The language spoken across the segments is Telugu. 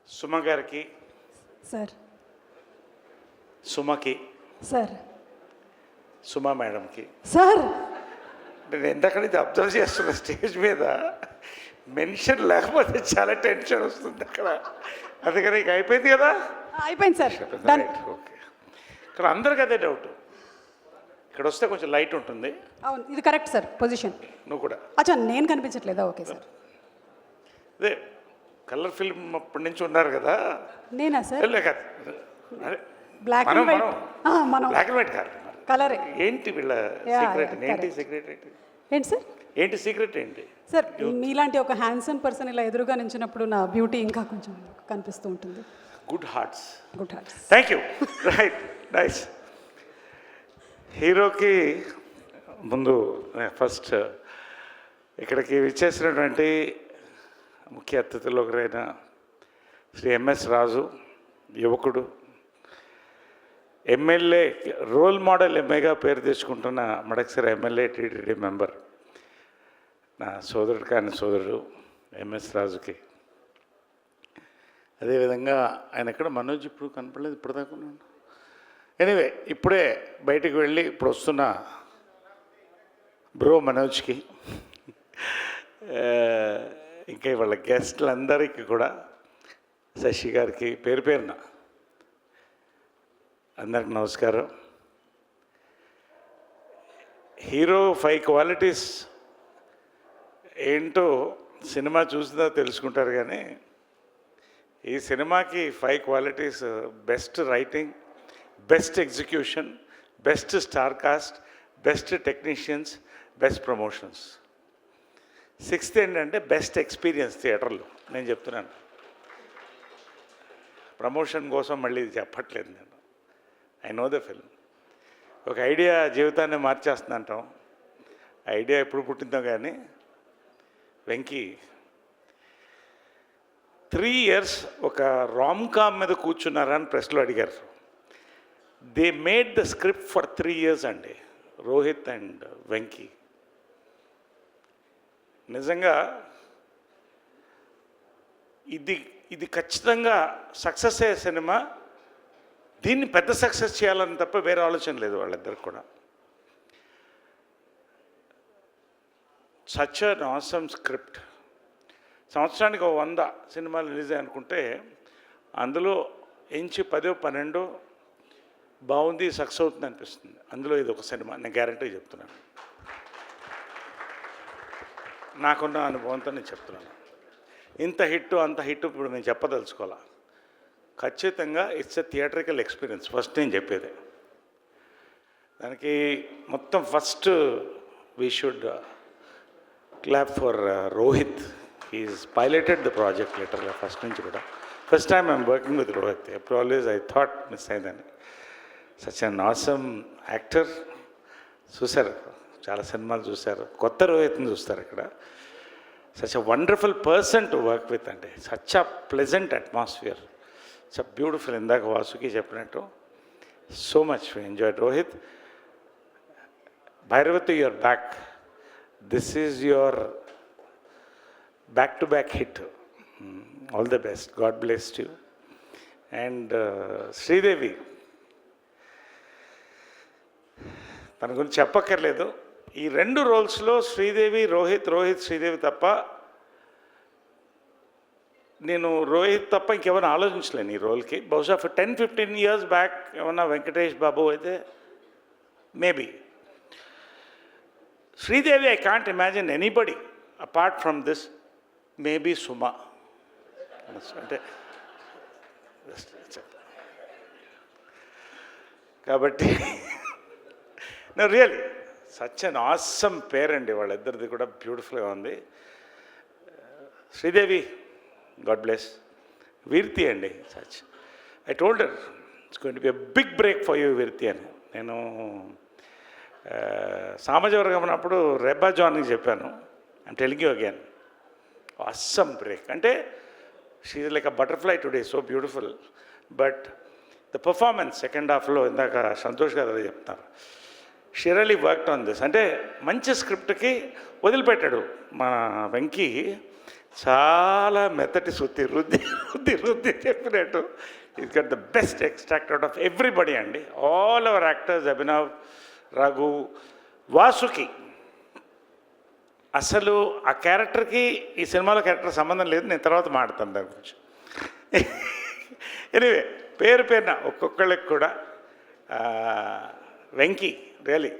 సుమ గారికి, సార్ సుమకి, సార్ సుమ మేడంకి సార్ నేను ఎంతక్కడ ఇది అబ్జర్వ్ చేస్తున్న స్టేజ్ మీద మెన్షన్ లేకపోతే చాలా టెన్షన్ వస్తుంది అక్కడ. అందుకని ఇక అయిపోయింది కదా. అయిపోయింది సార్ డన్. ఓకే, ఇక్కడ అందరికి అదే డౌట్. ఇక్కడ వస్తే కొంచెం లైట్ ఉంటుంది. అవును ఇది కరెక్ట్ సార్ పొజిషన్. నువ్వు కూడా అచ్చా నేను కనిపించట్లేదా? Okay sir. అదే కలర్ ఫిల్మ్ అప్పటి నుంచి ఉన్నారు కదా. నేనా సార్? లేక అదే బ్లాక్ మనం అండ్ వైట్. మనం మనం బ్లాక్ అండ్ వైట్ కాదు. కలరే. ఏంటి వీళ్ళ Yeah, సీక్రెట్? yeah, ఏంటి correct. సీక్రెట్? ఏంటి ఏంటి సార్? ఏంటి సీక్రెట్ ఏంటి? సార్ మీలాంటి ఒక హ్యాండ్సమ్ పర్సన్ ఇలా ఎదురుగా నించినప్పుడు నా బ్యూటీ ఇంకా కొంచెం కనిపిస్తూ ఉంటుంది. Good hearts. Good hearts. Thank you. Right, nice. హీరోకి ముందు ఫస్ట్ ఇక్కడికి విచ్చేసినటువంటి ముఖ్య అతిథులు ఒకరైన శ్రీ ఎంఎస్ రాజు, యువకుడు, ఎమ్మెల్యే, రోల్ మోడల్ ఎంఏగా పేరు తెచ్చుకుంటున్న మడకసిర ఎమ్మెల్యే, టీటీడీ మెంబర్, నా సోదరుడు కాని సోదరుడు ఎంఎస్ రాజుకి. అదేవిధంగా ఆయన ఎక్కడ మనోజ్ ఇప్పుడు కనపడలేదు ఇప్పటిదాకా. ఎనీవే ఇప్పుడే బయటికి వెళ్ళి ఇప్పుడు వస్తున్న బ్రో మనోజ్కి, ఇంకా వాళ్ళ గెస్ట్లందరికీ కూడా, శశి గారికి పేరు పేరున అందరికి నమస్కారం. హీరో 5 క్వాలిటీస్ ఏంటో సినిమా చూసినా తెలుసుకుంటారు. కానీ ఈ సినిమాకి 5 qualities: best writing, best execution, best star cast, best technicians, best promotions. 6th ఏంటంటే బెస్ట్ ఎక్స్పీరియన్స్ థియేటర్లో. నేను చెప్తున్నాను, ప్రమోషన్ కోసం మళ్ళీ ఇది చెప్పట్లేదు నేను. I know the film. ఒక ఐడియా జీవితాన్ని మార్చేస్తుందంటాం. ఐడియా ఎప్పుడు పుట్టిందో కానీ వెంకీ 3 years ఒక రామ్కామ్ మీద కూర్చున్నారా అని ప్రెస్లో అడిగారు. They made the script for 3 years అండి, రోహిత్ అండ్ వెంకీ. నిజంగా ఇది ఖచ్చితంగా సక్సెస్ అయ్యే సినిమా. దీన్ని పెద్ద సక్సెస్ చేయాలని తప్ప వేరే ఆలోచన లేదు వాళ్ళిద్దరికి కూడా. Such an awesome script. సంవత్సరానికి 100 సినిమాలు రిలీజ్ అనుకుంటే అందులో ఎంచి 10-12 బాగుంది, సక్సెస్ అవుతుంది అనిపిస్తుంది. అందులో ఇది ఒక సినిమా, నేను గ్యారంటీ చెప్తున్నాను. నాకున్న అనుభవంతో నేను చెప్తున్నాను. ఇంత హిట్ అంత హిట్ ఇప్పుడు నేను చెప్పదలుచుకోవాలా. ఖచ్చితంగా it's a theatrical experience. First నేను చెప్పేది దానికి మొత్తం first we should clap for Rohit. He's piloted the project లిటరల్గా ఫస్ట్ నుంచి కూడా. First time I'm working with Rohit. ఎప్పుడు ఆల్వేస్ ఐ థాట్ మిస్ అయిందని. Such an awesome actor. చూశారు, చాలా సినిమాలు చూశారు, కొత్త రోహిత్ని చూస్తారు ఇక్కడ. Such a wonderful person to work with అండి. Such a pleasant atmosphere, such a beautiful. ఇందాక వాసుకి చెప్పినట్టు so much enjoyed Rohit. Bhairavathi, your back. This is your back-to-back hit. All the best. God bless you. And Sridevi, తన గురించి చెప్పక్కర్లేదు. ఈ 2 రోల్స్లో శ్రీదేవి, రోహిత్, శ్రీదేవి తప్ప నేను రోహిత్ తప్ప ఇంకెవరైనా ఆలోచించలేను ఈ రోల్కి. బహుశా 10-15 years బ్యాక్ ఏమన్నా వెంకటేష్ బాబు అయితే maybe. Sridevi I can't imagine anybody apart from this. Maybe Suma. అంటే కాబట్టి రియల్లీ సచ్ అన్ ఆసమ్ పేర్ అండి. వాళ్ళిద్దరిది కూడా బ్యూటిఫుల్గా ఉంది. Sridevi, God bless. వీర్తి అండి, such. I told her it's going to be a big break for you Veerthi అని. నేను సామాజిక ఉన్నప్పుడు రెబ్బా జాన్కి చెప్పాను, I'm telling you again, awesome break. అంటే she is like a butterfly today, so beautiful. But the performance second హాఫ్లో ఇందాక సంతోష్ గారు అదే చెప్తున్నారు. She really worked on this. అంటే మంచి స్క్రిప్ట్కి వదిలిపెట్టాడు మన వెంకీ. చాలా మెత్తటి శుద్ధి రుద్ది రుద్ది రుద్ది చెప్పినట్టు it got the best extract out of everybody అండి. All our actors, Abhinav, Raghu, Vasuki. అసలు ఆ క్యారెక్టర్కి ఈ సినిమాలో క్యారెక్టర్ సంబంధం లేదు, నేను తర్వాత మాట్లాడతాను దాని గురించి. ఎనీవే, పేరు పేరున ఒక్కొక్కళ్ళకి కూడా వెంకీ రియలీ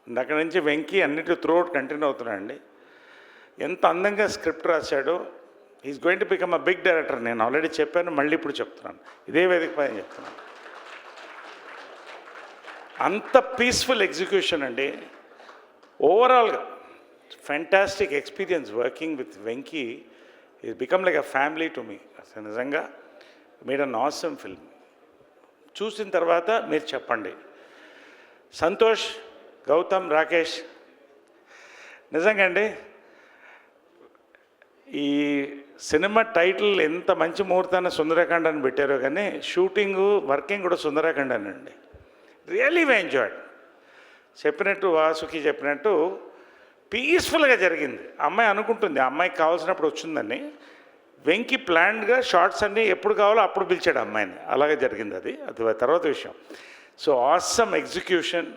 అక్కడి నుంచి వెంకీ అన్నిటి త్రూఅవుట్ కంటిన్యూ అవుతున్నాడండి. ఎంత అందంగా స్క్రిప్ట్ రాశాడో. Is going to become a big director. నేను ఆల్రెడీ చెప్పాను, మళ్ళీ ఇప్పుడు చెప్తున్నాను, ఇదే వేదిక పైన చెప్తున్నాను. అంత పీస్ఫుల్ ఎగ్జిక్యూషన్ అండి. ఓవరాల్గా fantastic experience working with Venky. Is become like a family to me. అసలు నిజంగా మేడ్ అన్ ఆసమ్ ఫిల్మ్. చూసిన తర్వాత మీరు చెప్పండి. సంతోష్, గౌతమ్, రాకేష్, నిజంగా అండి ఈ సినిమా టైటిల్ ఎంత మంచి ముహూర్తాన్ని సుందరకాండ అని పెట్టారో, కానీ షూటింగు వర్కింగ్ కూడా సుందరకాండనండి. Really we enjoyed. చెప్పినట్టు వాసుకి చెప్పినట్టు పీస్ఫుల్గా జరిగింది. అమ్మాయి అనుకుంటుంది ఆ అమ్మాయికి కావాల్సినప్పుడు వచ్చిందని. వెంకీ ప్లాన్డ్గా షార్ట్స్ అన్నీ ఎప్పుడు కావాలో అప్పుడు పిలిచాడు అమ్మాయిని. అలాగే జరిగింది అది తర్వాత విషయం. So awesome execution,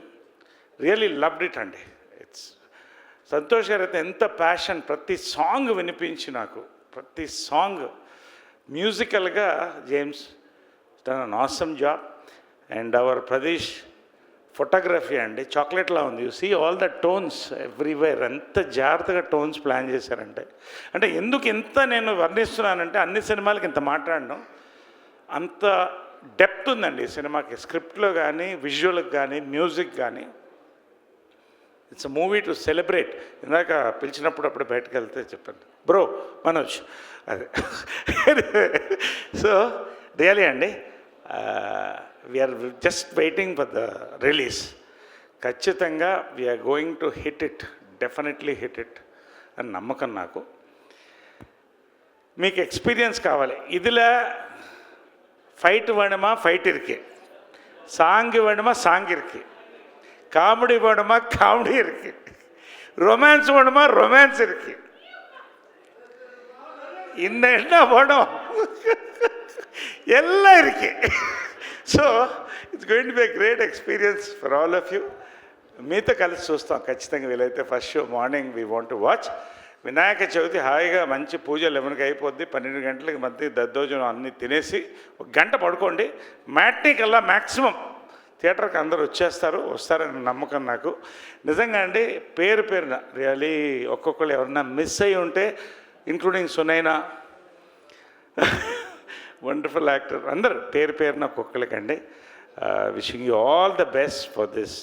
really loved it అండి. ఇట్స్ సంతోష్ గారు అయితే ఎంత ప్యాషన్, ప్రతి సాంగ్ వినిపించి నాకు, ప్రతి సాంగ్ మ్యూజికల్గా James done an awesome job. And our Pradesh photography అండి చాక్లెట్లా ఉంది. You see all the tones everywhere. ఎంత జాగ్రత్తగా టోన్స్ ప్లాన్ చేశారంటే, అంటే ఎందుకు ఎంత నేను వర్ణిస్తున్నానంటే అన్ని సినిమాలకి ఇంత మాట్లాడడం, అంత డెప్త్ ఉందండి ఈ సినిమాకి. స్క్రిప్ట్లో కానీ, విజువల్కి కానీ, మ్యూజిక్ కానీ. It's a movie to celebrate. ఇందాక పిలిచినప్పుడు అప్పుడు బయటకు వెళ్తే చెప్పండి బ్రో మనోజ్ అదే. సో రియలీ అండి we are just waiting for the release. ఖచ్చితంగా we are going to hit it, definitely hit it అని నమ్మకం నాకు. మీకు ఎక్స్పీరియన్స్ కావాలి. ఇదిలా ఫైట్ వేணுమా ఫైట్ ఇరికి, సాంగ్ వేணுమా సాంగ్ ఇరికి, காமெடி வேணுமா காமெடி இருக்கு, ரொமான்ஸ் வேணுமா ரொமான்ஸ் இருக்கு, இன்னும் என்ன வேணும் எல்லாம் இருக்கு. So it's going to be a great experience for all of you. మీతో కలిసి చూస్తాం ఖచ్చితంగా. వీలైతే first show morning we want to watch. Vinayaka Chavithi హాయిగా మంచి పూజ 11కి అయిపోద్ది. 12 గంటలకి మధ్య దద్దోజనం అన్నీ తినేసి 1 గంట పడుకోండి. మ్యాట్నీ కల్లా మ్యాక్సిమం థియేటర్కి అందరూ వస్తారని నమ్మకం నాకు. నిజంగా అండి పేరు పేరున రియలీ ఒక్కొక్కరు ఎవరన్నా మిస్ అయ్యి ఉంటే, ఇంక్లూడింగ్ సునైనా, వండర్ఫుల్ యాక్టర్, అందరు పేరు పేరున ఒక్కొక్కరికండి. Wishing you all the best for this.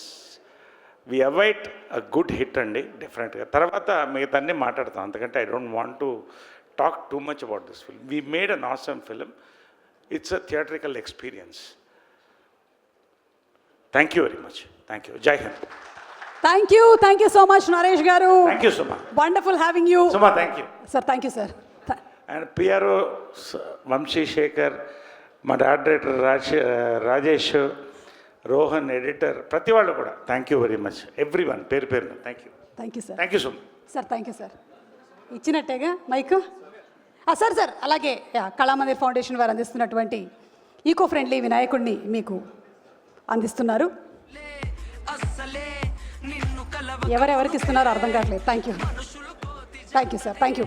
We await a good hit అండి డెఫినెట్గా. తర్వాత మిగతా అన్నీ మాట్లాడతాం, ఎందుకంటే I don't want to talk too much about this film. We made an awesome film. It's a theatrical experience. Thank you very much. Thank you. జై హింద్. Thank you so much Naresh garu. Thank you Suma. Wonderful having you Suma. Thank you sir. Thank you sir. And PRO Vamsi Sekhar, మా డైరెక్టర్ రాజేష్, రోహన్ ఎడిటర్, ప్రతి వాళ్ళు కూడా thank you very much. Everyone పేరు పేరున thank you. Thank you sir. Thank you so much sir. Thank you sir. ఇచ్చినట్టేగా మైక్. సార్ అలాగే కళామందిర్ ఫౌండేషన్ వారు అందిస్తున్నటువంటి ఈకో ఫ్రెండ్లీ వినాయకుడిని మీకు అందిస్తున్నారు. ఎవరెవరికి ఇస్తున్నారో అర్థం కావట్లేదు. Thank you sir. Thank you.